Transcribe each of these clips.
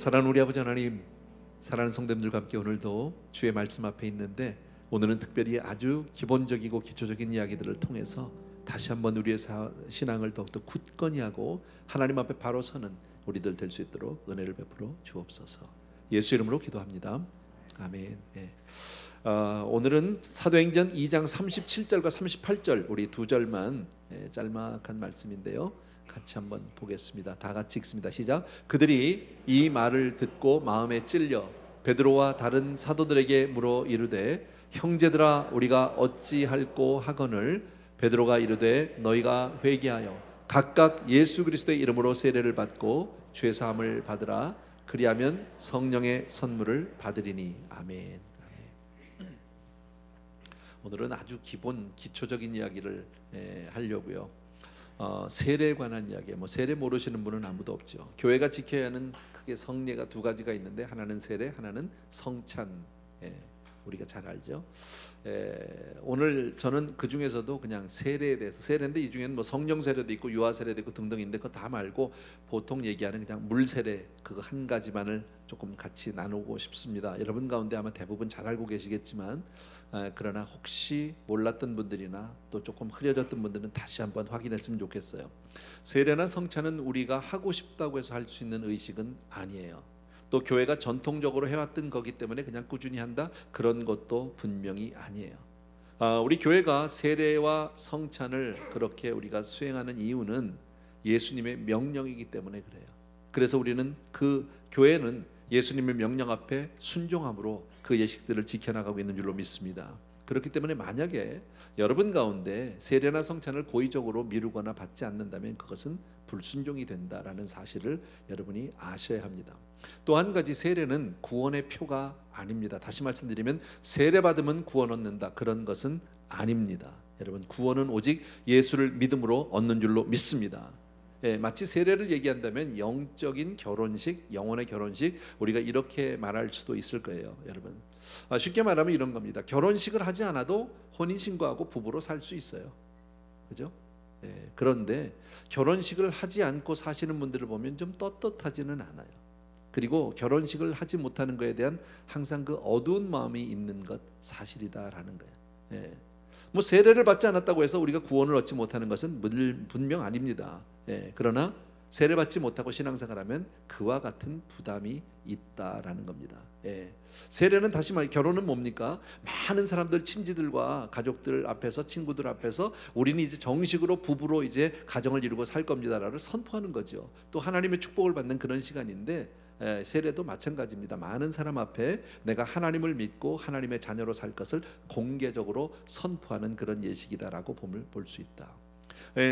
사랑하는 우리 아버지 하나님, 사랑하는 성도님들과 함께 오늘도 주의 말씀 앞에 있는데, 오늘은 특별히 아주 기본적이고 기초적인 이야기들을 통해서 다시 한번 우리의 신앙을 더욱더 굳건히 하고 하나님 앞에 바로 서는 우리들 될 수 있도록 은혜를 베풀어 주옵소서. 예수 이름으로 기도합니다. 아멘. 오늘은 사도행전 2장 37절과 38절 우리 두 절만 짤막한 말씀인데요, 같이 한번 보겠습니다. 다 같이 읽습니다. 시작. 그들이 이 말을 듣고 마음에 찔려 베드로와 다른 사도들에게 물어 이르되, 형제들아 우리가 어찌할꼬 하거늘. 베드로가 이르되, 너희가 회개하여 각각 예수 그리스도의 이름으로 세례를 받고 죄 사함을 받으라. 그리하면 성령의 선물을 받으리니. 아멘. 오늘은 아주 기초적인 이야기를 하려고요. 세례에 관한 이야기. 세례 모르시는 분은 아무도 없죠. 교회가 지켜야 하는 크게 성례가 두 가지가 있는데, 하나는 세례, 하나는 성찬. 우리가 잘 알죠. 오늘 저는 그 중에서도 그냥 세례에 대해서, 세례인데 이 중에는 성령 세례도 있고 유아 세례도 있고 등등인데, 그거 다 말고 보통 얘기하는 그냥 물 세례, 그거 한 가지만을 조금 같이 나누고 싶습니다. 여러분 가운데 아마 대부분 잘 알고 계시겠지만, 그러나 혹시 몰랐던 분들이나 또 조금 흐려졌던 분들은 다시 한번 확인했으면 좋겠어요. 세례나 성찬은 우리가 하고 싶다고 해서 할 수 있는 의식은 아니에요. 또 교회가 전통적으로 해왔던 거기 때문에 그냥 꾸준히 한다, 그런 것도 분명히 아니에요. 우리 교회가 세례와 성찬을 그렇게 우리가 수행하는 이유는 예수님의 명령이기 때문에 그래요. 그래서 우리는 그 교회는 예수님의 명령 앞에 순종함으로 그 예식들을 지켜나가고 있는 줄로 믿습니다. 그렇기 때문에 만약에 여러분 가운데 세례나 성찬을 고의적으로 미루거나 받지 않는다면 그것은 불순종이 된다라는 사실을 여러분이 아셔야 합니다. 또 한 가지, 세례는 구원의 표가 아닙니다. 다시 말씀드리면 세례 받으면 구원 얻는다, 그런 것은 아닙니다. 여러분, 구원은 오직 예수를 믿음으로 얻는 줄로 믿습니다. 마치 세례를 얘기한다면 영적인 결혼식, 영혼의 결혼식, 우리가 이렇게 말할 수도 있을 거예요. 여러분, 쉽게 말하면 이런 겁니다. 결혼식을 하지 않아도 혼인신고하고 부부로 살 수 있어요. 그죠? 그런데 결혼식을 하지 않고 사시는 분들을 보면 좀 떳떳하지는 않아요. 그리고 결혼식을 하지 못하는 것에 대한 항상 그 어두운 마음이 있는 것 사실이다라는 거예요. 세례를 받지 않았다고 해서 우리가 구원을 얻지 못하는 것은 분명 아닙니다. 그러나 세례 받지 못하고 신앙생활하면 그와 같은 부담이 있다라는 겁니다. 세례는, 다시 말해 결혼은 뭡니까? 많은 사람들, 친지들과 가족들 앞에서, 친구들 앞에서 우리는 이제 정식으로 부부로 이제 가정을 이루고 살 겁니다라를 선포하는 거죠. 또 하나님의 축복을 받는 그런 시간인데, 세례도 마찬가지입니다. 많은 사람 앞에 내가 하나님을 믿고 하나님의 자녀로 살 것을 공개적으로 선포하는 그런 예식이다라고 볼 수 있다.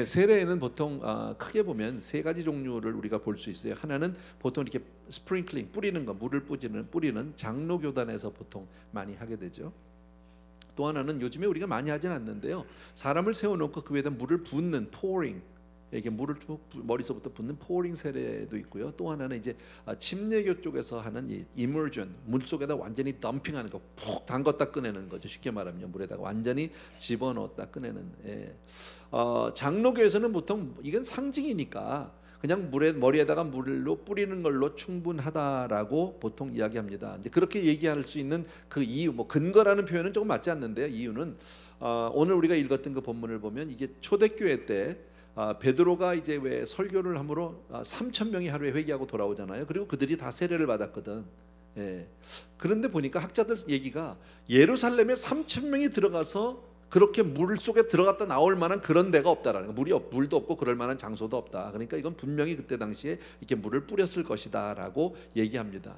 세례에는 보통 크게 보면 세 가지 종류를 우리가 볼 수 있어요. 하나는 보통 이렇게 스프링클링, 뿌리는 거, 물을 뿌리는 장로교단에서 보통 많이 하게 되죠. 또 하나는 요즘에 우리가 많이 하진 않는데요, 사람을 세워놓고 그 위에다 물을 붓는 pouring, 이게 물을 쭉 머리서부터 붓는 포링 세례도 있고요. 또 하나는 이제 침례교 쪽에서 하는 이 immersion, 물 속에다 완전히 덤핑하는 거, 푹 담궜다 꺼내는 거죠. 쉽게 말하면 물에다가 완전히 집어넣었다 꺼내는. 장로교에서는 보통 이건 상징이니까 그냥 머리에다가 물로 뿌리는 걸로 충분하다라고 보통 이야기합니다. 이제 그렇게 얘기할 수 있는 그 이유, 근거라는 표현은 조금 맞지 않는데요. 이유는 오늘 우리가 읽었던 그 본문을 보면 이게 초대교회 때 베드로가 이제 왜 설교를 함으로 3,000명이 하루에 회개하고 돌아오잖아요. 그리고 그들이 다 세례를 받았거든. 그런데 보니까 학자들 얘기가 예루살렘에 3,000명이 들어가서 그렇게 물 속에 들어갔다 나올 만한 그런 데가 없다라는 거, 물도 없고 그럴 만한 장소도 없다. 그러니까 이건 분명히 그때 당시에 이렇게 물을 뿌렸을 것이다라고 얘기합니다.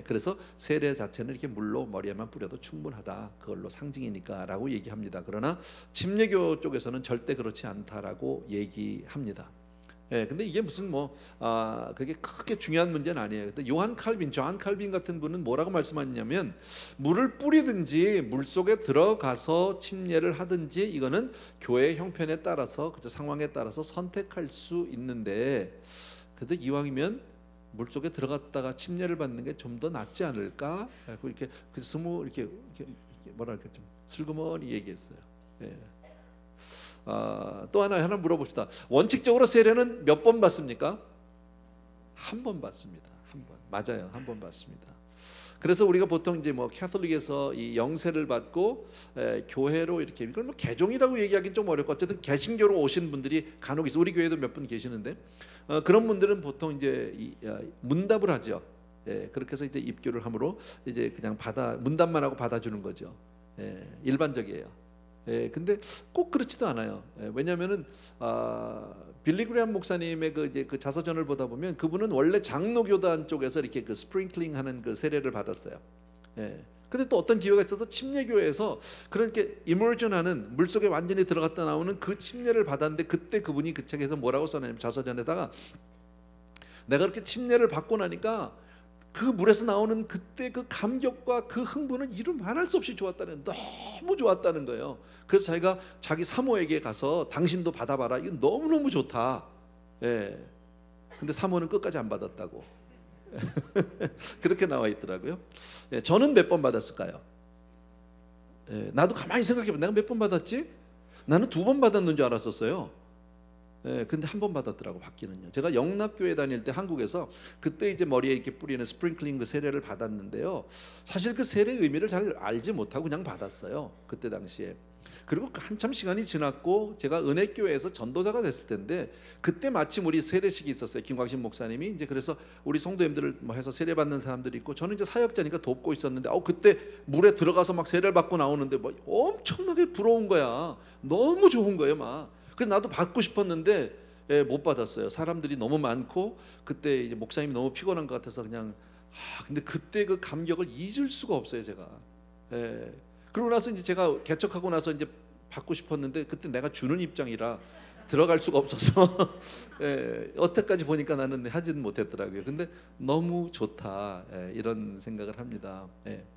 그래서 세례 자체는 이렇게 물로 머리에만 뿌려도 충분하다, 그걸로 상징이니까라고 얘기합니다. 그러나 침례교 쪽에서는 절대 그렇지 않다라고 얘기합니다. 근데 이게 무슨 그게 크게 중요한 문제는 아니에요. 근데 존 칼빈 같은 분은 뭐라고 말씀하냐면, 물을 뿌리든지 물 속에 들어가서 침례를 하든지 이거는 교회 형편에 따라서, 그 상황에 따라서 선택할 수 있는데, 그래도 이왕이면 물 속에 들어갔다가 침례를 받는 게 좀 더 낫지 않을까? 이렇게 이렇게 뭐랄까 좀 슬그머니 얘기했어요. 또 하나 물어봅시다. 원칙적으로 세례는 몇 번 받습니까? 한 번 받습니다. 한 번. 맞아요. 한 번 받습니다. 그래서 우리가 보통 이제 뭐 캐톨릭에서 이 영세를 받고 교회로 이렇게, 이걸 뭐 개종이라고 얘기하기는 좀 어렵고 어쨌든 개신교로 오신 분들이 간혹 있어. 우리 교회도 몇 분 계시는데 그런 분들은 보통 이제 문답을 하죠. 그렇게 해서 이제 입교를 함으로 이제 그냥 문답만 하고 받아주는 거죠. 일반적이에요. 근데 꼭 그렇지도 않아요. 왜냐하면은 빌리 그레이엄 목사님의 그 자서전을 보다 보면 그분은 원래 장로교단 쪽에서 이렇게 그 스프링클링 하는 그 세례를 받았어요. 근데 또 어떤 기회가 있어서 침례교회에서 그렇게 이머전하는, 물속에 완전히 들어갔다 나오는 그 침례를 받았는데, 그때 그분이 그 책에서 뭐라고 써냐면, 자서전에다가 내가 그렇게 침례를 받고 나니까 그 물에서 나오는 그때 그 감격과 그 흥분은 이루 말할 수 없이 좋았다는, 너무 좋았다는 거예요. 그래서 자기가 자기 사모에게 가서 당신도 받아봐라, 이건 너무너무 좋다. 근데 사모는 끝까지 안 받았다고. 그렇게 나와 있더라고요. 저는 몇 번 받았을까요? 나도 가만히 생각해보면 내가 몇 번 받았지? 나는 2번 받았는 줄 알았었어요. 근데 한 번 받았더라고, 받기는요. 제가 영락교회 다닐 때 한국에서 그때 이제 머리에 이렇게 뿌리는 스프링클링 그 세례를 받았는데요. 사실 그 세례의 의미를 잘 알지 못하고 그냥 받았어요, 그때 당시에. 그리고 한참 시간이 지났고 제가 은혜교회에서 전도자가 됐을 텐데, 그때 마침 우리 세례식이 있었어요. 김광신 목사님이 이제 그래서 우리 성도님들을 뭐 해서 세례 받는 사람들이 있고, 저는 이제 사역자니까 돕고 있었는데 그때 물에 들어가서 막 세례를 받고 나오는데 뭐 엄청나게 부러운 거야. 너무 좋은 거예요, 막. 그래서 나도 받고 싶었는데 못 받았어요. 사람들이 너무 많고 그때 이제 목사님이 너무 피곤한 것 같아서 그냥 근데 그때 그 감격을 잊을 수가 없어요, 제가. 그러고 나서 이제 제가 개척하고 나서 이제 받고 싶었는데 그때 내가 주는 입장이라 들어갈 수가 없어서 여태까지 보니까 나는 하지는 못했더라고요. 근데 너무 좋다, 이런 생각을 합니다.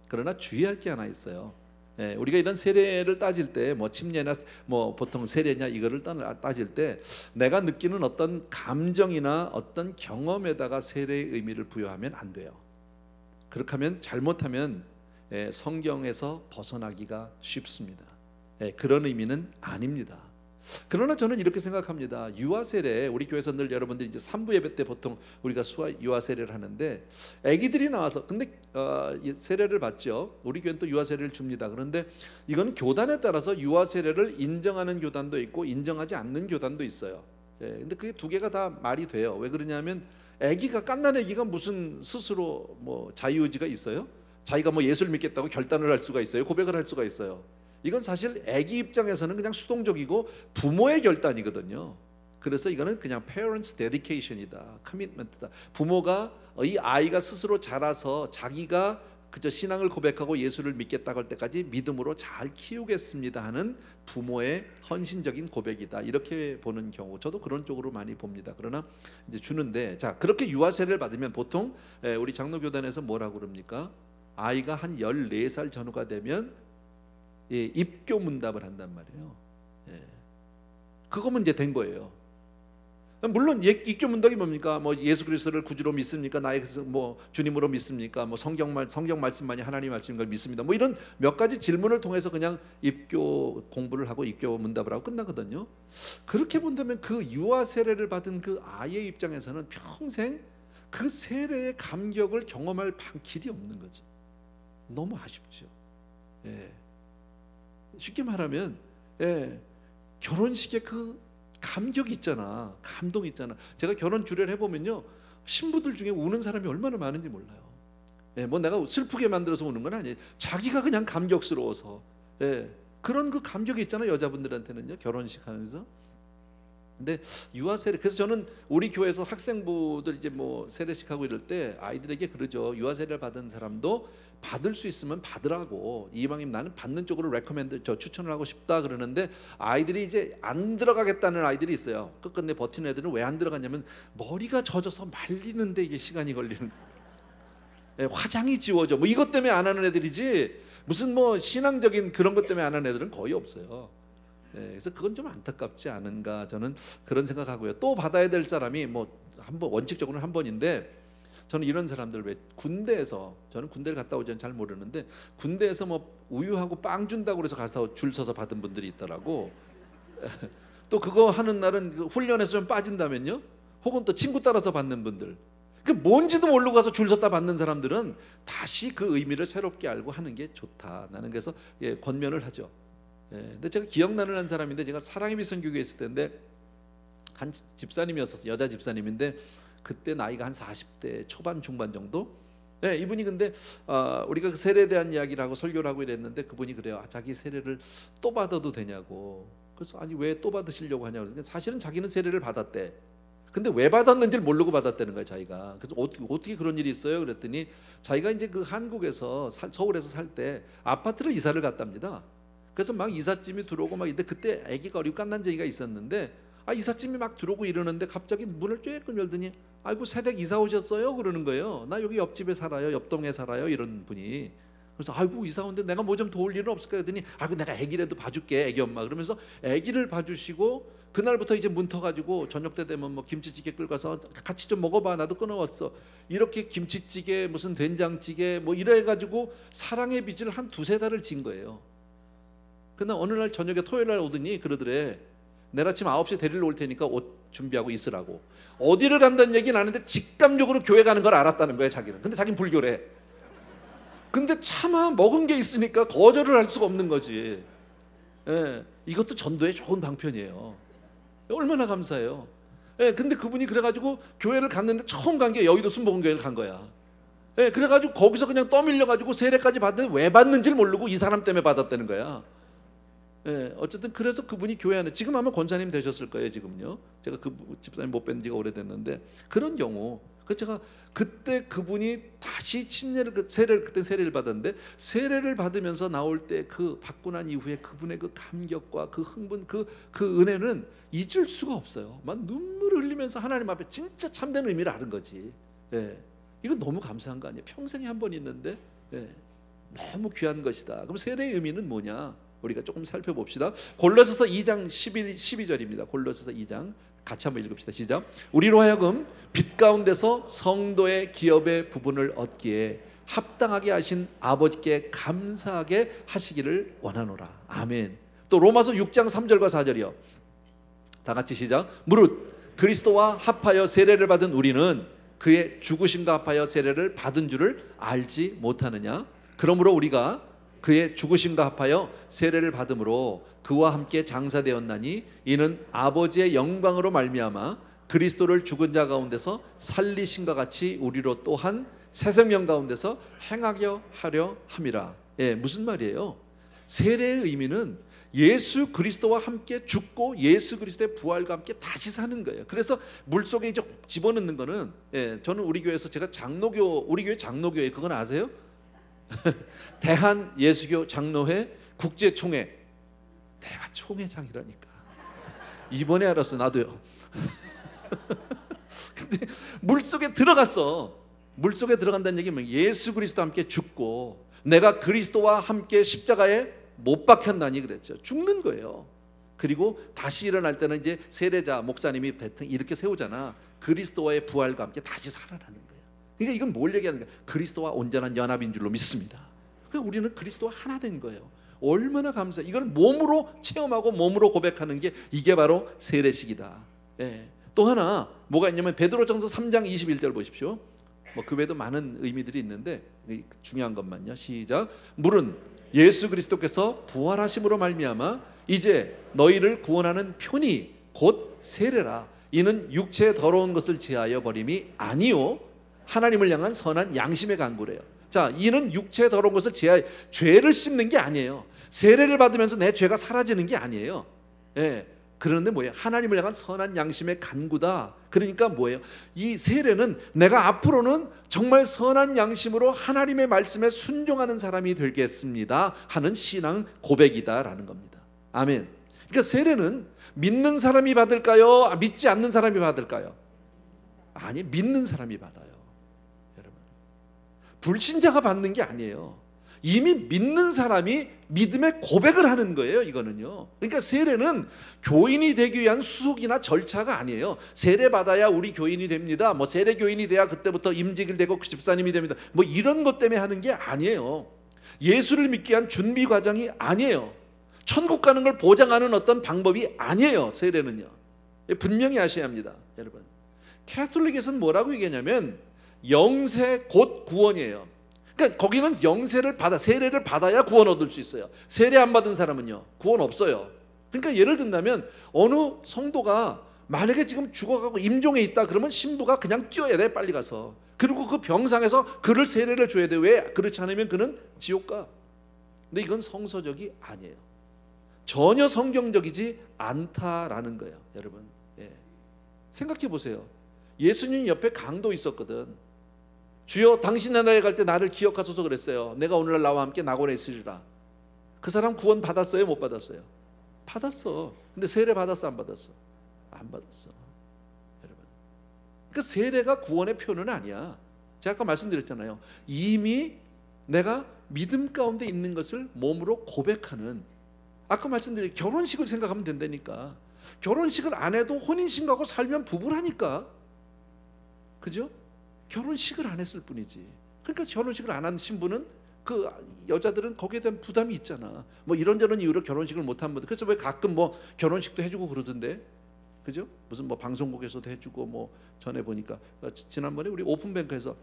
그러나 주의할 게 하나 있어요. 우리가 이런 세례를 따질 때 뭐 침례나 뭐 보통 세례냐 이거를 따질 때 내가 느끼는 어떤 감정이나 어떤 경험에다가 세례의 의미를 부여하면 안 돼요. 그렇게 하면, 잘못하면 성경에서 벗어나기가 쉽습니다. 그런 의미는 아닙니다. 그러나 저는 이렇게 생각합니다. 유아 세례, 우리 교회에서 늘 여러분들이 이제 3부 예배 때 보통 우리가 유아 세례를 하는데, 아기들이 나와서 근데 세례를 받죠. 우리 교회는 또 유아 세례를 줍니다. 그런데 이건 교단에 따라서 유아 세례를 인정하는 교단도 있고 인정하지 않는 교단도 있어요. 근데 그게 두 개가 다 말이 돼요. 왜 그러냐면 아기가, 갓난 아기가 무슨 스스로 뭐 자유의지가 있어요? 자기가 뭐 예수를 믿겠다고 결단을 할 수가 있어요? 고백을 할 수가 있어요? 이건 사실 아기 입장에서는 그냥 수동적이고 부모의 결단이거든요. 그래서 이거는 그냥 parents dedication이다, commitment다. 부모가 이 아이가 스스로 자라서 자기가 그저 신앙을 고백하고 예수를 믿겠다고 할 때까지 믿음으로 잘 키우겠습니다 하는 부모의 헌신적인 고백이다, 이렇게 보는 경우, 저도 그런 쪽으로 많이 봅니다. 그러나 이제 주는데, 자, 그렇게 유아 세례를 받으면 보통 우리 장로교단에서 뭐라고 그럽니까? 아이가 한 14살 전후가 되면 입교 문답을 한단 말이에요. 그거면 이제 된 거예요. 물론 입교 문답이 뭡니까? 뭐 예수 그리스도를 구주로 믿습니까? 나의 뭐 주님으로 믿습니까? 뭐 성경 말씀만이 하나님 말씀인 걸 믿습니다. 뭐 이런 몇 가지 질문을 통해서 그냥 입교 공부를 하고 입교 문답을 하고 끝나거든요. 그렇게 본다면 그 유아 세례를 받은 그 아이의 입장에서는 평생 그 세례의 감격을 경험할 길이 없는 거죠. 너무 아쉽죠. 쉽게 말하면 결혼식에 그 감격이 있잖아, 감동이 있잖아. 제가 결혼 주례를 해보면요, 신부들 중에 우는 사람이 얼마나 많은지 몰라요. 뭐 내가 슬프게 만들어서 우는 건 아니에요. 자기가 그냥 감격스러워서. 그런 그 감격이 있잖아요, 여자분들한테는요, 결혼식 하면서. 근데 유아 세례, 그래서 저는 우리 교회에서 학생부들 이제 뭐 세례식 하고 이럴 때 아이들에게 그러죠. 유아 세례를 받은 사람도 받을 수 있으면 받으라고. 이방님, 나는 받는 쪽으로 추천을 하고 싶다 그러는데, 아이들이 이제 안 들어가겠다는 아이들이 있어요. 끝끝내 버티는 애들은 왜 안 들어갔냐면 머리가 젖어서 말리는데 이게 시간이 걸리는. 화장이 지워져. 뭐 이것 때문에 안 하는 애들이지, 무슨 뭐 신앙적인 그런 것 때문에 안 하는 애들은 거의 없어요. 그래서 그건 좀 안타깝지 않은가, 저는 그런 생각하고요. 또 받아야 될 사람이 뭐 한 번, 원칙적으로는 한 번인데, 저는 이런 사람들, 왜 군대에서, 저는 군대를 갔다 오지는 잘 모르는데 군대에서 뭐 우유하고 빵 준다고 그래서 가서 줄 서서 받은 분들이 있더라고. 또 그거 하는 날은 훈련에서 좀 빠진다면요, 혹은 또 친구 따라서 받는 분들. 그 뭔지도 모르고 가서 줄 섰다 받는 사람들은 다시 그 의미를 새롭게 알고 하는 게 좋다. 나는 그래서 권면을 하죠. 근데 제가 기억나는 한 사람인데, 제가 사랑의 빛 선교교회 있을 때인데 한 집사님이었었어요. 여자 집사님인데 그때 나이가 한 40대 초반 중반 정도. 이분이 근데 우리가 그 세례에 대한 이야기를 하고 설교를 하고 이랬는데 그분이 그래요. 자기 세례를 또 받아도 되냐고. 그래서 아니 왜 또 받으시려고 하냐고. 사실은 자기는 세례를 받았대. 근데 왜 받았는지를 모르고 받았다는 거예요, 자기가. 그래서 어떻게 그런 일이 있어요? 그랬더니 자기가 이제 그 한국에서 서울에서 살 때 아파트를 이사를 갔답니다. 그래서 막 이삿짐이 들어오고 막, 근데 그때 아기가 어리고 갓난쟁이가 있었는데 이삿짐이 막 들어오고 이러는데 갑자기 문을 쬐끔 열더니 아이고 새댁 이사 오셨어요? 그러는 거예요. 나 여기 옆집에 살아요, 옆동에 살아요, 이런 분이. 그래서 아이고 이사 오는데 내가 뭐 좀 도울 일은 없을까 그랬더니 아이고 내가 아기라도 봐줄게, 아기 엄마. 그러면서 아기를 봐주시고 그날부터 이제 문 터가지고 저녁 때 되면 뭐 김치찌개 끓여서 같이 좀 먹어봐, 나도 끊어왔어. 이렇게 김치찌개 무슨 된장찌개 뭐 이래가지고 사랑의 빚을 한 2-3달을 진 거예요. 그날 어느 날 저녁에 토요일 날 오더니 그러더래. 내일 아침 9시에 데리러 올 테니까 옷 준비하고 있으라고. 어디를 간다는 얘기는 아는데 직감적으로 교회 가는 걸 알았다는 거예요, 자기는. 근데 자기는 불교래. 근데 차마 먹은 게 있으니까 거절을 할 수가 없는 거지. 이것도 전도의 좋은 방편이에요. 얼마나 감사해요. 근데 그분이 그래가지고 교회를 갔는데 처음 간 게 여의도 순복음교회를 간 거야. 그래가지고 거기서 그냥 떠밀려가지고 세례까지 받는데 왜 받는지를 모르고 이 사람 때문에 받았다는 거야. 어쨌든 그래서 그분이 교회 안에 지금 아마 권사님 되셨을 거예요. 지금요. 제가 그 집사님 못 뵌 지가 오래됐는데 그런 경우. 그 제가 그때 그분이 다시 세례를 그때 세례를 받았는데 세례를 받으면서 나올 때 그 받고 난 이후에 그분의 그 감격과 그 흥분, 그 은혜는 잊을 수가 없어요. 막 눈물을 흘리면서 하나님 앞에 진짜 참된 의미를 아는 거지. 이건 너무 감사한 거 아니에요? 평생에 한 번 있는데 너무 귀한 것이다. 그럼 세례의 의미는 뭐냐? 우리가 조금 살펴봅시다. 골로새서 2장 12절입니다. 골로새서 2장 같이 한번 읽읍시다. 시작. 우리로 하여금 빛 가운데서 성도의 기업의 부분을 얻기에 합당하게 하신 아버지께 감사하게 하시기를 원하노라. 아멘. 또 로마서 6장 3절과 4절이요. 다 같이 시작. 무릇 그리스도와 합하여 세례를 받은 우리는 그의 죽으심과 합하여 세례를 받은 줄을 알지 못하느냐. 그러므로 우리가 그의 죽으심과 합하여 세례를 받음으로 그와 함께 장사되었나니 이는 아버지의 영광으로 말미암아 그리스도를 죽은 자 가운데서 살리신과 같이 우리로 또한 새 생명 가운데서 행하려 하려 함이라. 무슨 말이에요? 세례의 의미는 예수 그리스도와 함께 죽고 예수 그리스도의 부활과 함께 다시 사는 거예요. 그래서 물속에 이제 집어넣는 거는 저는 우리 교회에서 제가 우리 교회 장로교회 그건 아세요? 대한예수교 장로회 국제총회. 내가 총회장이라니까. 이번에 알았어. 나도요. 근데 물속에 들어갔어. 물속에 들어간다는 얘기는 예수 그리스도와 함께 죽고 내가 그리스도와 함께 십자가에 못 박혔나니 그랬죠. 죽는 거예요. 그리고 다시 일어날 때는 이제 세례자 목사님이 대통령 이렇게 세우잖아. 그리스도와의 부활과 함께 다시 살아나는 거예요. 그러니까 이건 뭘 얘기하는 거야? 그리스도와 온전한 연합인 줄로 믿습니다. 그러니까 우리는 그리스도와 하나 된 거예요. 얼마나 감사해. 이걸 몸으로 체험하고 몸으로 고백하는 게 이게 바로 세례식이다. 또 하나 뭐가 있냐면 베드로전서 3장 21절 보십시오. 그 외에도 많은 의미들이 있는데 중요한 것만요. 시작. 물은 예수 그리스도께서 부활하심으로 말미암아 이제 너희를 구원하는 편이 곧 세례라. 이는 육체의 더러운 것을 제하여 버림이 아니요 하나님을 향한 선한 양심의 간구래요. 자, 이는 육체의 더러운 것을 제하여 죄를 씻는 게 아니에요. 세례를 받으면서 내 죄가 사라지는 게 아니에요. 그런데 뭐예요? 하나님을 향한 선한 양심의 간구다. 그러니까 뭐예요? 이 세례는 내가 앞으로는 정말 선한 양심으로 하나님의 말씀에 순종하는 사람이 되겠습니다 하는 신앙 고백이다라는 겁니다. 아멘. 그러니까 세례는 믿는 사람이 받을까요? 믿지 않는 사람이 받을까요? 아니, 믿는 사람이 받아요. 여러분, 불신자가 받는 게 아니에요. 이미 믿는 사람이 믿음의 고백을 하는 거예요. 이거는요. 그러니까 세례는 교인이 되기 위한 수속이나 절차가 아니에요. 세례 받아야 우리 교인이 됩니다. 뭐 세례 교인이 돼야 그때부터 임직을 되고 집사님이 됩니다. 뭐 이런 것 때문에 하는 게 아니에요. 예수를 믿기 위한 준비 과정이 아니에요. 천국 가는 걸 보장하는 어떤 방법이 아니에요. 세례는요. 분명히 아셔야 합니다. 여러분, 캐톨릭에서는 뭐라고 얘기하냐면 영세 곧 구원이에요. 그러니까 거기는 영세를 받아, 세례를 받아야 구원 얻을 수 있어요. 세례 안 받은 사람은요, 구원 없어요. 그러니까 예를 든다면 어느 성도가 만약에 지금 죽어가고 임종에 있다 그러면 신부가 그냥 뛰어야 돼, 빨리 가서. 그리고 그 병상에서 그를 세례를 줘야 돼. 왜? 그렇지 않으면 그는 지옥 가. 근데 이건 성서적이 아니에요. 전혀 성경적이지 않다라는 거예요, 여러분. 예. 생각해 보세요. 예수님 옆에 강도 있었거든. 주여 당신의 나라에 갈 때 나를 기억하소서 그랬어요. 내가 오늘날 나와 함께 낙원에 있으리라. 그 사람 구원 받았어요, 못 받았어요? 받았어. 근데 세례 받았어, 안 받았어? 안 받았어, 여러분. 그러니까 세례가 구원의 표현은 아니야. 제가 아까 말씀드렸잖아요. 이미 내가 믿음 가운데 있는 것을 몸으로 고백하는, 아까 말씀드린 결혼식을 생각하면 된다니까. 결혼식을 안 해도 혼인신고하고 살면 부부라니까. 그죠? 결혼식을 안 했을 뿐이지. 그러니까 결혼식을 안 한 신부는, 그 여자들은 거기에 대한 부담이 있잖아. 뭐 이런저런 이유로 결혼식을 못한 분들. 그래서 왜 가끔 뭐 결혼식도 해주고 그러던데, 그죠? 무슨 뭐 방송국에서도 해주고, 뭐 전에 보니까 지난번에 우리 오픈뱅크에서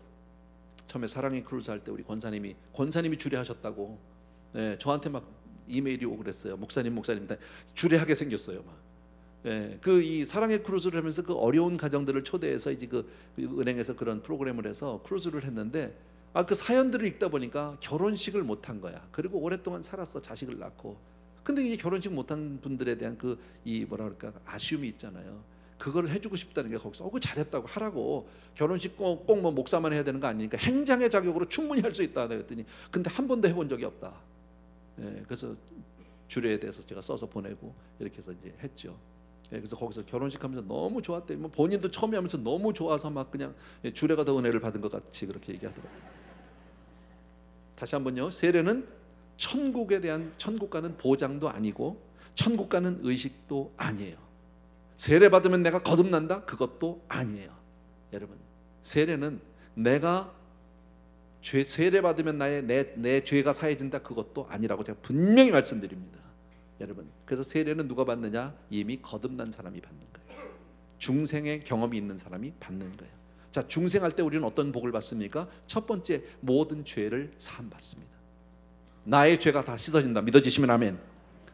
처음에 사랑의 크루즈 할 때 우리 권사님이 주례하셨다고, 네, 저한테 막 이메일이 오고 그랬어요. 목사님 주례하게 생겼어요, 막. 예, 그 이 사랑의 크루즈를 하면서 그 어려운 가정들을 초대해서 이제 그 은행에서 그런 프로그램을 해서 크루즈를 했는데, 그 사연들을 읽다 보니까 결혼식을 못한 거야. 그리고 오랫동안 살았어, 자식을 낳고. 근데 이 결혼식 못한 분들에 대한 그 이 뭐라 그럴까, 아쉬움이 있잖아요. 그걸 해주고 싶다는 게, 거기서 그 잘했다고 하라고. 결혼식 꼭 뭐 목사만 해야 되는 거 아니니까 행장의 자격으로 충분히 할 수 있다 그랬더니, 근데 한 번도 해본 적이 없다. 예, 그래서 주례에 대해서 제가 써서 보내고 이렇게 해서 이제 했죠. 예, 그래서 거기서 결혼식 하면서 너무 좋았대. 뭐 본인도 처음에 하면서 너무 좋아서 막 그냥 주례가 더 은혜를 받은 것 같이 그렇게 얘기하더라고요. 다시 한번요. 세례는 천국과는 보장도 아니고 천국 가는 의식도 아니에요. 세례 받으면 내가 거듭난다? 그것도 아니에요. 여러분, 세례는 내가 세례 받으면 내 죄가 사해진다? 그것도 아니라고 제가 분명히 말씀드립니다. 여러분, 그래서 세례는 누가 받느냐? 이미 거듭난 사람이 받는 거예요. 중생의 경험이 있는 사람이 받는 거예요. 자, 중생할 때 우리는 어떤 복을 받습니까? 첫 번째, 모든 죄를 사함 받습니다. 나의 죄가 다 씻어진다. 믿어지시면 아멘.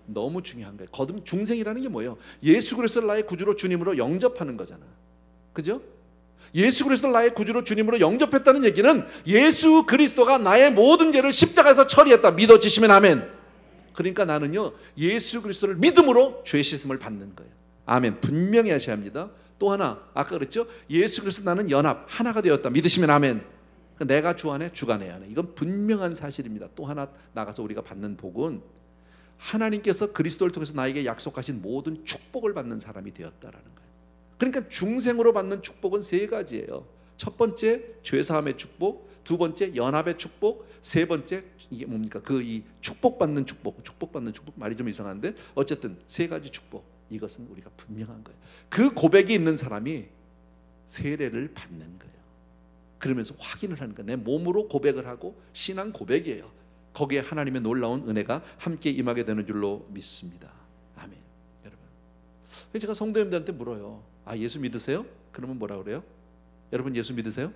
너무 중요한 거예요. 중생이라는 게 뭐예요? 예수 그리스도를 나의 구주로 주님으로 영접하는 거잖아. 그죠? 예수 그리스도를 나의 구주로 주님으로 영접했다는 얘기는 예수 그리스도가 나의 모든 죄를 십자가에서 처리했다. 믿어지시면 아멘. 그러니까 나는요, 예수 그리스도를 믿음으로 죄 씻음을 받는 거예요. 아멘. 분명히 하셔야 합니다. 또 하나, 아까 그랬죠? 예수 그리스도 나는 연합 하나가 되었다. 믿으시면 아멘. 내가 주 안에 주가 내 안에. 이건 분명한 사실입니다. 또 하나 나가서 우리가 받는 복은 하나님께서 그리스도를 통해서 나에게 약속하신 모든 축복을 받는 사람이 되었다라는 거예요. 그러니까 중생으로 받는 축복은 세 가지예요. 첫 번째, 죄사함의 축복. 두 번째, 연합의 축복. 세 번째, 이게 뭡니까? 이 축복받는 축복. 말이 좀 이상한데 어쨌든 세 가지 축복. 이것은 우리가 분명한 거예요. 그 고백이 있는 사람이 세례를 받는 거예요. 그러면서 확인을 하는 거예요. 내 몸으로 고백을 하고, 신앙 고백이에요. 거기에 하나님의 놀라운 은혜가 함께 임하게 되는 줄로 믿습니다. 아멘. 여러분, 제가 성도님들한테 물어요. 예수 믿으세요? 그러면 뭐라 그래요? 여러분, 예수 믿으세요?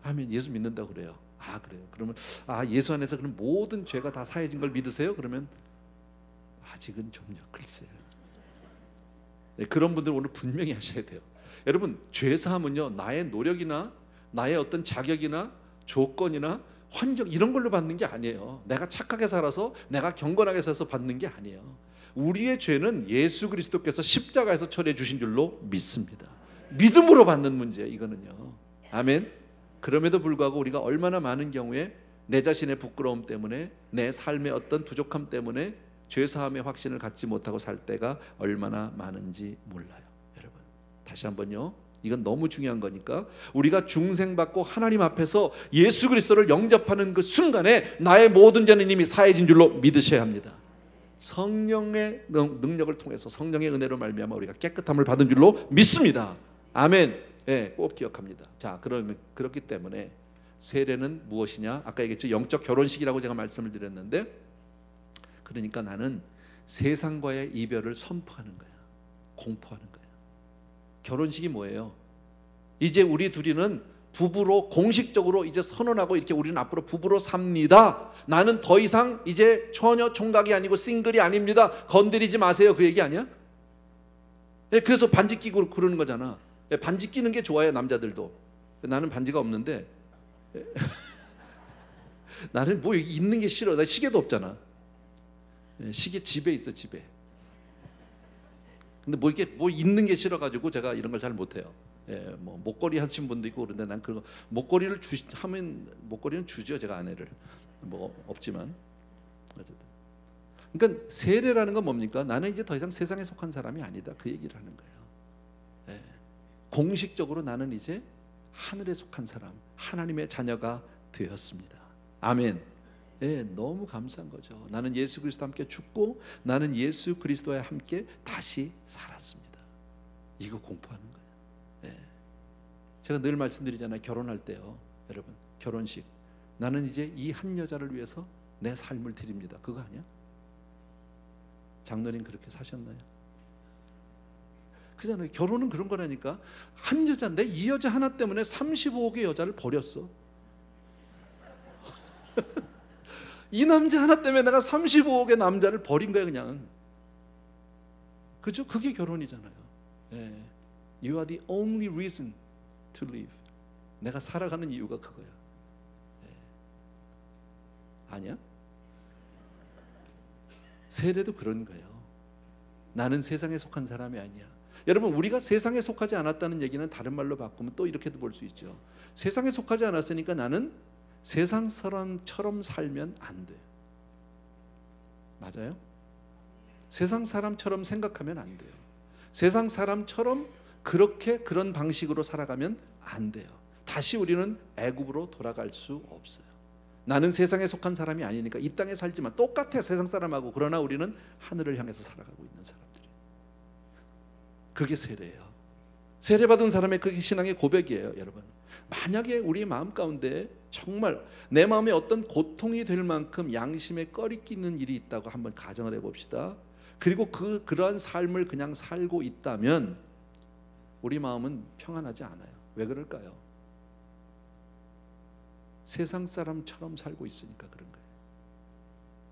아멘. 예수 믿는다고 그래요. 그래요. 그러면 예수 안에서 그럼 모든 죄가 다 사해진 걸 믿으세요? 그러면 아직은 좀요, 글쎄요. 네, 그런 분들 오늘 분명히 하셔야 돼요. 여러분, 죄사함은요, 나의 노력이나 나의 어떤 자격이나 조건이나 환경 이런 걸로 받는 게 아니에요. 내가 착하게 살아서, 내가 경건하게 살아서 받는 게 아니에요. 우리의 죄는 예수 그리스도께서 십자가에서 처리해 주신 줄로 믿습니다. 믿음으로 받는 문제예요, 이거는요. 아멘. 그럼에도 불구하고 우리가 얼마나 많은 경우에 내 자신의 부끄러움 때문에, 내 삶의 어떤 부족함 때문에 죄사함의 확신을 갖지 못하고 살 때가 얼마나 많은지 몰라요. 여러분, 다시 한번요, 이건 너무 중요한 거니까 우리가 중생받고 하나님 앞에서 예수 그리스도를 영접하는 그 순간에 나의 모든 죄는 이미 사해진 줄로 믿으셔야 합니다. 성령의 능력을 통해서, 성령의 은혜로 말미암아 우리가 깨끗함을 받은 줄로 믿습니다. 아멘. 네, 꼭 기억합니다. 자, 그러면 그렇기 때문에 세례는 무엇이냐? 아까 얘기했죠. 영적 결혼식이라고 제가 말씀을 드렸는데, 그러니까 나는 세상과의 이별을 선포하는 거야. 공포하는 거야. 결혼식이 뭐예요? 이제 우리 둘이는 부부로 공식적으로 이제 선언하고 이렇게 우리는 앞으로 부부로 삽니다. 나는 더 이상 이제 처녀 총각이 아니고 싱글이 아닙니다. 건드리지 마세요. 그 얘기 아니야? 그래서 반지 끼고 그러는 거잖아. 반지 끼는 게 좋아요, 남자들도. 나는 반지가 없는데 나는 뭐 있는 게 싫어. 나 시계도 없잖아. 시계 집에 있어, 집에. 근데 뭐 이게 뭐 있는 게 싫어가지고 제가 이런 걸 잘 못해요. 뭐 목걸이 하신 분도 있고 그런데 난 그거 목걸이를 하면 목걸이는 주죠, 제가 아내를. 뭐 없지만 어쨌든. 그러니까 세례라는 건 뭡니까? 나는 이제 더 이상 세상에 속한 사람이 아니다. 그 얘기를 하는 거예요. 공식적으로 나는 이제 하늘에 속한 사람, 하나님의 자녀가 되었습니다. 아멘. 너무 감사한 거죠. 나는 예수 그리스도와 함께 죽고 나는 예수 그리스도와 함께 다시 살았습니다. 이거 공포하는 거예요. 제가 늘 말씀드리잖아요. 결혼할 때요, 여러분, 결혼식, 나는 이제 이 한 여자를 위해서 내 삶을 드립니다. 그거 아니야? 장로님 그렇게 사셨나요? 그잖아요. 결혼은 그런 거라니까. 한 여자인데 이 여자 하나 때문에 35억의 여자를 버렸어. 이 남자 하나 때문에 내가 35억의 남자를 버린 거야, 그냥. 그죠? 그게 결혼이잖아요. You are the only reason to live. 내가 살아가는 이유가 그거야. 아니야? 세례도 그런 거예요. 나는 세상에 속한 사람이 아니야. 여러분, 우리가 세상에 속하지 않았다는 얘기는 다른 말로 바꾸면 또 이렇게도 볼 수 있죠. 세상에 속하지 않았으니까 나는 세상 사람처럼 살면 안 돼. 맞아요? 세상 사람처럼 생각하면 안 돼요. 세상 사람처럼 그렇게 그런 방식으로 살아가면 안 돼요. 다시 우리는 애굽으로 돌아갈 수 없어요. 나는 세상에 속한 사람이 아니니까 이 땅에 살지만 똑같아, 세상 사람하고. 그러나 우리는 하늘을 향해서 살아가고 있는 사람들이에요. 그게 세례예요. 세례받은 사람의 그게 신앙의 고백이에요, 여러분. 만약에 우리 마음 가운데 정말 내 마음에 어떤 고통이 될 만큼 양심에 꺼리 끼는 일이 있다고 한번 가정을 해봅시다. 그리고 그러한 삶을 그냥 살고 있다면 우리 마음은 평안하지 않아요. 왜 그럴까요? 세상 사람처럼 살고 있으니까 그런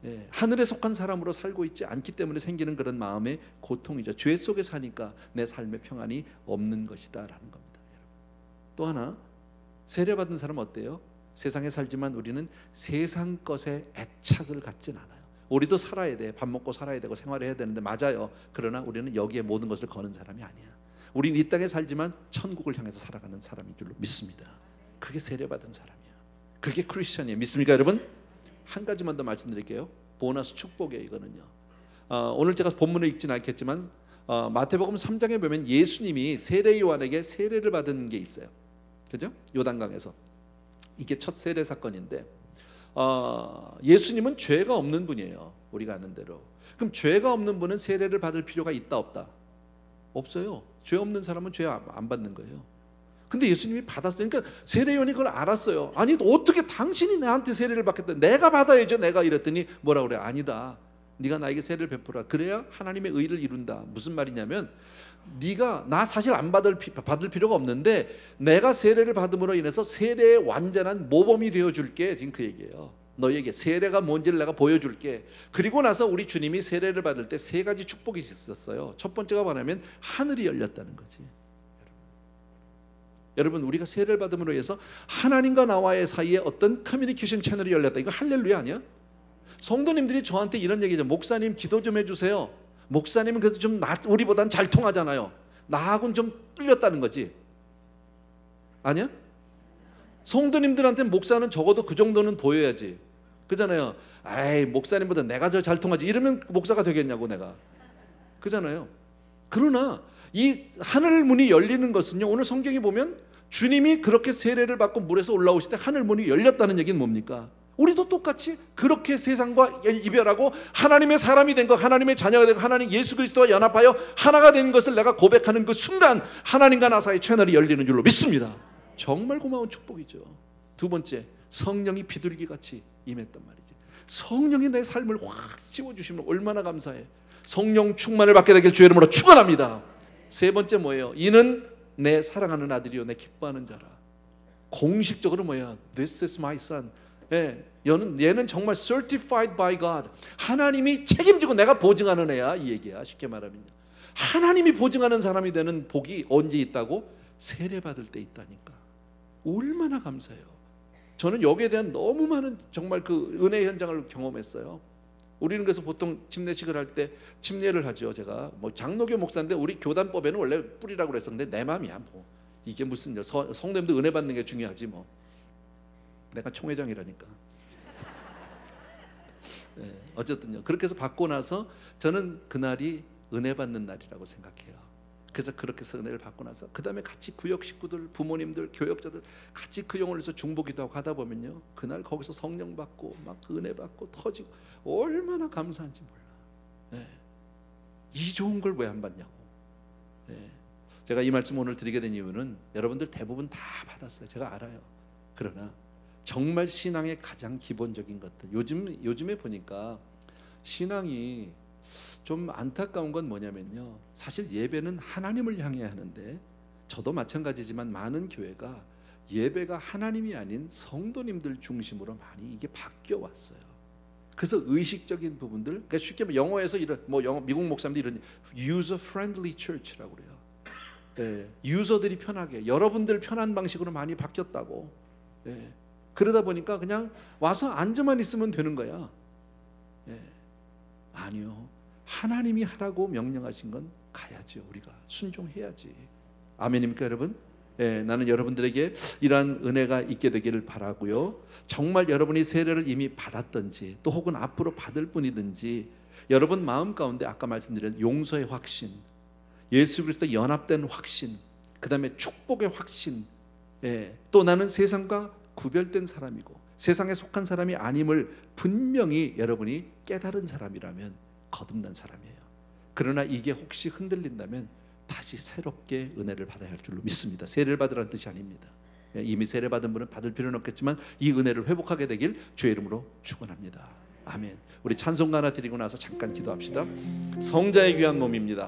거예요. 하늘에 속한 사람으로 살고 있지 않기 때문에 생기는 그런 마음의 고통이죠. 죄 속에 사니까 내 삶의 평안이 없는 것이다라는 겁니다. 또 하나, 세례받은 사람은 어때요? 세상에 살지만 우리는 세상 것에 애착을 갖진 않아요. 우리도 살아야 돼. 밥 먹고 살아야 되고 생활을 해야 되는데 맞아요. 그러나 우리는 여기에 모든 것을 거는 사람이 아니야. 우리는 이 땅에 살지만 천국을 향해서 살아가는 사람인 줄로 믿습니다. 그게 세례받은 사람이야. 그게 크리스천이에요. 믿습니까, 여러분? 한 가지만 더 말씀드릴게요. 보너스 축복이에요, 이거는요. 오늘 제가 본문을 읽지는 않겠지만 마태복음 3장에 보면 예수님이 세례 요한에게 세례를 받은 게 있어요. 그죠? 요단강에서. 이게 첫 세례 사건인데 예수님은 죄가 없는 분이에요. 우리가 아는 대로. 그럼 죄가 없는 분은 세례를 받을 필요가 있다 없다? 없어요. 죄 없는 사람은 죄 안 받는 거예요. 근데 예수님이 받았어요. 그러니까 세례요한이 그걸 알았어요. 아니 어떻게 당신이 나한테 세례를 받겠다. 내가 받아야죠. 내가 이랬더니 뭐라 그래? 아니다. 네가 나에게 세례를 베풀어라. 그래야 하나님의 의를 이룬다. 무슨 말이냐면 네가 나 사실 안 받을 필요가 없는데 내가 세례를 받음으로 인해서 세례의 완전한 모범이 되어줄게. 지금 그 얘기예요. 너에게 세례가 뭔지를 내가 보여줄게. 그리고 나서 우리 주님이 세례를 받을 때 세 가지 축복이 있었어요. 첫 번째가 뭐냐면 하늘이 열렸다는 거지. 여러분, 우리가 세례를 받음으로 해서 하나님과 나와의 사이에 어떤 커뮤니케이션 채널이 열렸다. 이거 할렐루야 아니야? 성도님들이 저한테 이런 얘기죠. 목사님 기도 좀 해주세요. 목사님은 그래도 좀 우리보단 잘 통하잖아요. 나하고는 좀 뚫렸다는 거지. 아니야? 성도님들한테 목사는 적어도 그 정도는 보여야지. 그잖아요. 아이, 목사님보다 내가 더 잘 통하지. 이러면 목사가 되겠냐고 내가. 그잖아요. 그러나 이 하늘 문이 열리는 것은요, 오늘 성경에 보면 주님이 그렇게 세례를 받고 물에서 올라오실 때 하늘 문이 열렸다는 얘기는 뭡니까? 우리도 똑같이 그렇게 세상과 이별하고 하나님의 사람이 된 것, 하나님의 자녀가 되고 하나님 예수 그리스도와 연합하여 하나가 된 것을 내가 고백하는 그 순간 하나님과 나 사이 채널이 열리는 줄로 믿습니다. 정말 고마운 축복이죠. 두 번째, 성령이 비둘기같이 임했단 말이지. 성령이 내 삶을 확 씌워주시면 얼마나 감사해. 성령 충만을 받게 되길 주의 이름으로 축원합니다. 세 번째 뭐예요? 이는 내 사랑하는 아들이요 내 기뻐하는 자라. 공식적으로 뭐야? This is my son. 얘는 정말 certified by God. 하나님이 책임지고 내가 보증하는 애야, 이 얘기야. 쉽게 말하면요. 하나님이 보증하는 사람이 되는 복이 언제 있다고? 세례받을 때 있다니까. 얼마나 감사해요. 저는 여기에 대한 너무 많은 정말 그 은혜의 현장을 경험했어요. 우리는 그래서 보통 침례식을 할 때 침례를 하죠. 제가 뭐 장로교 목사인데 우리 교단법에는 원래 뿌리라고 그랬었는데 내 마음이야. 뭐 이게 무슨 성도님도 은혜 받는 게 중요하지 뭐. 내가 총회장이라니까. 어쨌든요. 그렇게 해서 받고 나서 저는 그날이 은혜 받는 날이라고 생각해요. 그래서 그렇게 해서 은혜를 받고 나서 그 다음에 같이 구역 식구들, 부모님들, 교역자들 같이 그 영혼을 위해서 중보기도 하고 하다 보면요, 그날 거기서 성령 받고 막 은혜 받고 터지고 얼마나 감사한지 몰라. 이 좋은 걸 왜 안 받냐고. 제가 이 말씀 오늘 드리게 된 이유는 여러분들 대부분 다 받았어요. 제가 알아요. 그러나 정말 신앙의 가장 기본적인 것들, 요즘에 보니까 신앙이 좀 안타까운 건 뭐냐면요, 사실 예배는 하나님을 향해야 하는데, 저도 마찬가지지만 많은 교회가 예배가 하나님이 아닌 성도님들 중심으로 많이 이게 바뀌어 왔어요. 그래서 의식적인 부분들, 그러니까 쉽게 말하면 영어에서 이런 미국 목사님들 이런 user friendly church라고 그래요. 유저들이 편하게, 여러분들 편한 방식으로 많이 바뀌었다고. 그러다 보니까 그냥 와서 앉아만 있으면 되는 거야. 아니요, 하나님이 하라고 명령하신 건 가야죠. 우리가 순종해야지. 아멘입니까 여러분? 나는 여러분들에게 이러한 은혜가 있게 되기를 바라고요. 정말 여러분이 세례를 이미 받았든지 또 혹은 앞으로 받을 분이든지 여러분 마음 가운데 아까 말씀드린 용서의 확신, 예수 그리스도 연합된 확신, 그 다음에 축복의 확신, 또 나는 세상과 구별된 사람이고 세상에 속한 사람이 아님을 분명히 여러분이 깨달은 사람이라면 거듭난 사람이에요. 그러나 이게 혹시 흔들린다면 다시 새롭게 은혜를 받아야 할 줄로 믿습니다. 세례를 받으라는 뜻이 아닙니다. 이미 세례 받은 분은 받을 필요는 없겠지만 이 은혜를 회복하게 되길 주의 이름으로 축원합니다. 아멘. 우리 찬송가 하나 드리고 나서 잠깐 기도합시다. 성자의 귀한 몸입니다.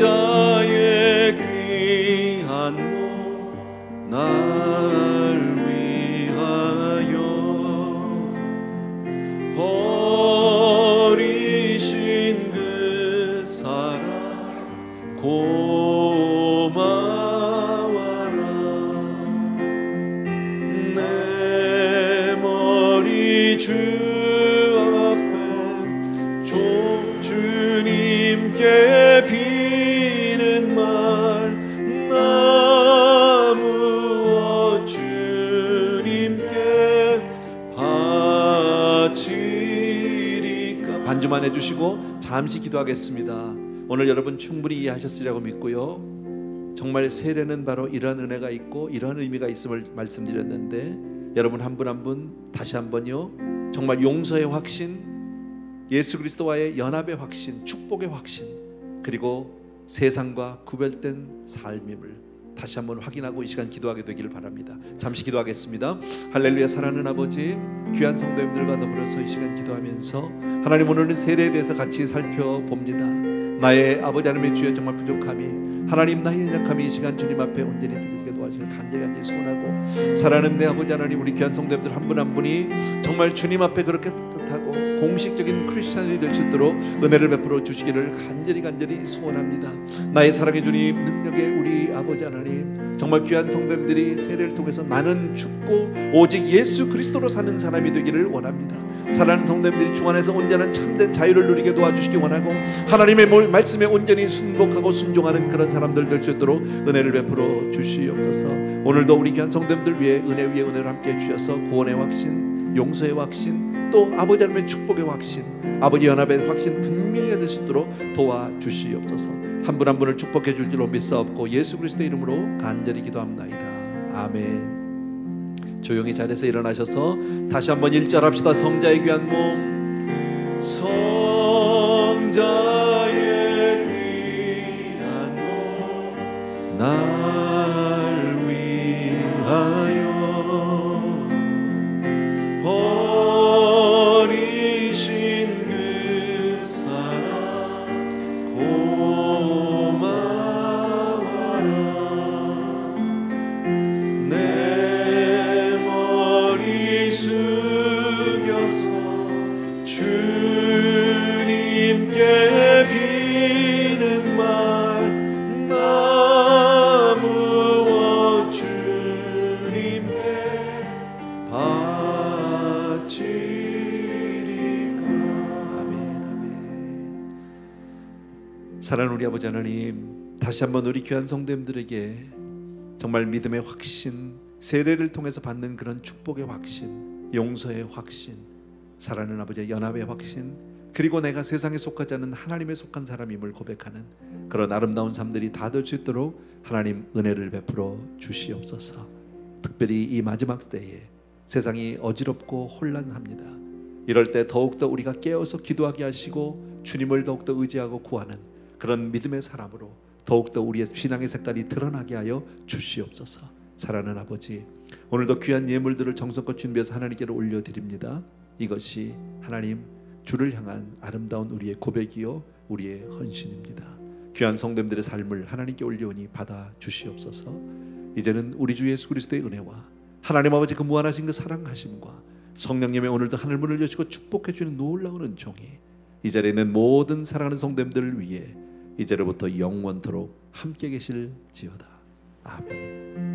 성자의 귀한 몸 날 위하여 버리신 그 사랑 고마워라. 내 머리 주 앞에 주님께 비는 말 나무어 주님께 바치리까. 반주만 해주시고 잠시 기도하겠습니다. 오늘 여러분 충분히 이해하셨으리라고 믿고요. 정말 세례는 바로 이러한 은혜가 있고 이러한 의미가 있음을 말씀드렸는데, 여러분 한 분 한 분 다시 한번요, 정말 용서의 확신, 예수 그리스도와의 연합의 확신, 축복의 확신, 그리고 세상과 구별된 삶임을 다시 한번 확인하고 이 시간 기도하게 되기를 바랍니다. 잠시 기도하겠습니다. 할렐루야. 사랑하는 아버지, 귀한 성도님들과 더불어서 이 시간 기도하면서 하나님, 오늘은 세례에 대해서 같이 살펴봅니다. 나의 아버지 하나님의 주여 정말 부족함이, 하나님 나의 연약함이 이 시간 주님 앞에 온전히 드리게 도와주길 간절히 소원하고, 사랑하는 내 아버지 하나님, 우리 귀한 성도님들 한 분 한 분이 정말 주님 앞에 그렇게 따뜻하고 공식적인 크리스찬이 될 수 있도록 은혜를 베풀어 주시기를 간절히 소원합니다. 나의 사랑의 주님, 능력의 우리 아버지 하나님, 정말 귀한 성도님들이 세례를 통해서 나는 죽고 오직 예수 그리스도로 사는 사람이 되기를 원합니다. 사랑하는 성도님들이 주 안에서 온전한 참된 자유를 누리게 도와주시기 원하고, 하나님의 말씀에 온전히 순복하고 순종하는 그런 사람들 될 수 있도록 은혜를 베풀어 주시옵소서. 오늘도 우리 귀한 성도님들 위해 은혜 위에 은혜를 함께 주셔서 구원의 확신, 용서의 확신, 또 아버지 하나님의 축복의 확신, 아버지 연합의 확신 분명히 될 수 있도록 도와주시옵소서. 한 분 한 분을 축복해 줄 줄로 믿사옵고 예수 그리스도의 이름으로 간절히 기도합나이다. 아멘. 조용히 자리에서 일어나셔서 다시 한번 1절 합시다. 성자의 귀한 몸, 성자의 귀한 몸 날 위하여 버리신 그 우리 아버지 하나님, 다시 한번 우리 귀한 성도님들에게 정말 믿음의 확신, 세례를 통해서 받는 그런 축복의 확신, 용서의 확신, 사랑하는 아버지의 연합의 확신, 그리고 내가 세상에 속하지 않은 하나님에 속한 사람임을 고백하는 그런 아름다운 삶들이 다 될 수 있도록 하나님 은혜를 베풀어 주시옵소서. 특별히 이 마지막 때에 세상이 어지럽고 혼란합니다. 이럴 때 더욱더 우리가 깨어서 기도하게 하시고 주님을 더욱더 의지하고 구하는 그런 믿음의 사람으로 더욱더 우리의 신앙의 색깔이 드러나게 하여 주시옵소서. 사랑하는 아버지, 오늘도 귀한 예물들을 정성껏 준비해서 하나님께로 올려드립니다. 이것이 하나님 주를 향한 아름다운 우리의 고백이요 우리의 헌신입니다. 귀한 성도님들의 삶을 하나님께 올려오니 받아 주시옵소서. 이제는 우리 주 예수 그리스도의 은혜와 하나님 아버지 그 무한하신 그 사랑하심과 성령님의 오늘도 하늘 문을 여시고 축복해 주는 놀라운 은총이 이 자리에 있는 모든 사랑하는 성도님들을 위해 이제로부터 영원토록 함께 계실지어다. 아멘.